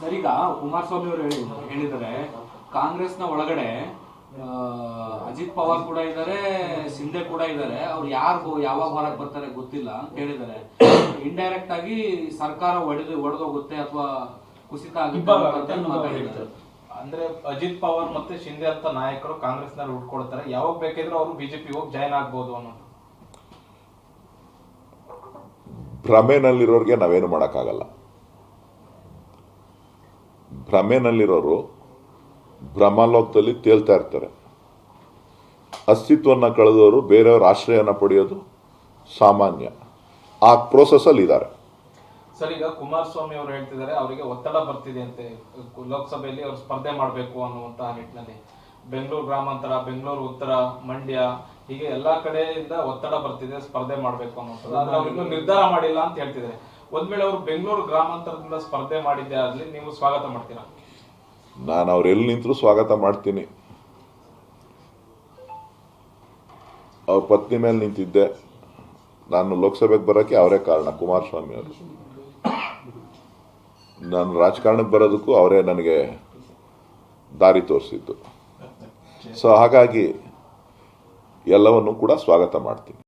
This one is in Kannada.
ಸರ್, ಈಗ ಕುಮಾರಸ್ವಾಮಿ ಅವರು ಹೇಳಿದ್ದಾರೆ ಕಾಂಗ್ರೆಸ್ನ ಒಳಗಡೆ ಅಜಿತ್ ಪವಾರ್ ಕೂಡ ಇದ್ದಾರೆ, ಶಿಂದೆ ಕೂಡ ಇದ್ದಾರೆ. ಅವ್ರು ಯಾರು ಯಾವಾಗ ಹೊರಗೆ ಬರ್ತಾರೆ ಗೊತ್ತಿಲ್ಲ ಅಂತ ಹೇಳಿದ್ದಾರೆ. ಇಂಡೈರೆಕ್ಟ್ ಆಗಿ ಸರ್ಕಾರ ಒಡೆದೋಗುತ್ತೆ ಅಥವಾ ಕುಸಿತ ಆಗುತ್ತೆ. ಅಂದ್ರೆ ಅಜಿತ್ ಪವಾರ್ ಮತ್ತೆ ಶಿಂದೆ ಅಂತ ನಾಯಕರು ಕಾಂಗ್ರೆಸ್ ನಲ್ಲಿ ಉಟ್ಕೊಳ್ತಾರೆ. ಯಾವಾಗ ಬೇಕಿದ್ರು ಅವರು ಬಿಜೆಪಿ ಹೋಗಿ ಜಾಯ್ನ್ ಆಗ್ಬೋದು ಅನ್ನೋದು ಭ್ರಮೆನಲ್ಲಿರೋರಿಗೆ ನಾವೇನು ಮಾಡೋಕ್ಕಾಗಲ್ಲ. ಭ್ರಮೆನಲ್ಲಿರೋರು ಭ್ರಮಲೋಕದಲ್ಲಿ ತೇಲ್ತಾ ಇರ್ತಾರೆ. ಅಸ್ತಿತ್ವವನ್ನು ಕಳೆದವರು ಬೇರೆಯವ್ರ ಆಶ್ರಯನ ಪಡೆಯೋದು ಸಾಮಾನ್ಯ. ಆ ಪ್ರೋಸೆಸ್ಸಲ್ಲಿ ಇದ್ದಾರೆ. ಸರ್, ಈಗ ಕುಮಾರಸ್ವಾಮಿ ಅವರು ಹೇಳ್ತಿದ್ದಾರೆ ಅವರಿಗೆ ಒತ್ತಡ ಬರ್ತಿದೆ ಅಂತೆ, ಲೋಕಸಭೆಯಲ್ಲಿ ಅವರು ಸ್ಪರ್ಧೆ ಮಾಡಬೇಕು ಅನ್ನುವಂತಹ ನಿಟ್ಟಿನಲ್ಲಿ. ಬೆಂಗಳೂರು ಗ್ರಾಮಾಂತರ, ಬೆಂಗಳೂರು ಉತ್ತರ, ಮಂಡ್ಯ ಹೀಗೆ ಎಲ್ಲಾ ಕಡೆಯಿಂದ ಒತ್ತಡ ಬರ್ತಿದೆ, ಸ್ಪರ್ಧೆ ಮಾಡಬೇಕು ಅನ್ನುವಂಥದ್ದು. ಆದ್ರೆ ಅವ್ರು ಇನ್ನೂ ನಿರ್ಧಾರ ಮಾಡಿಲ್ಲ ಅಂತ ಹೇಳ್ತಿದ್ದಾರೆ. ಒಂದ್ ವೇಳೆ ಅವರು ಬೆಂಗಳೂರು ಗ್ರಾಮಾಂತರದಿಂದ ಸ್ಪರ್ಧೆ ಮಾಡಿದ್ದೆ ಆಗ್ಲಿ, ನೀವು ಸ್ವಾಗತ ಮಾಡ್ತೀರಾ? ನಾನು ಅವ್ರು ಎಲ್ಲಿ ನಿಂತರೂ ಸ್ವಾಗತ ಮಾಡ್ತೀನಿ. ಅವ್ರ ಪತ್ನಿ ಮೇಲೆ ನಿಂತಿದ್ದೆ. ನಾನು ಲೋಕಸಭೆಗೆ ಬರೋಕ್ಕೆ ಅವರೇ ಕಾರಣ, ಕುಮಾರಸ್ವಾಮಿ ಅವರು. ನಾನು ರಾಜಕಾರಣಕ್ಕೆ ಬರೋದಕ್ಕೂ ಅವರೇ ನನಗೆ ದಾರಿ ತೋರಿಸಿದ್ದು. ಸೊ ಹಾಗಾಗಿ ಎಲ್ಲವನ್ನೂ ಕೂಡ ಸ್ವಾಗತ ಮಾಡ್ತೀನಿ.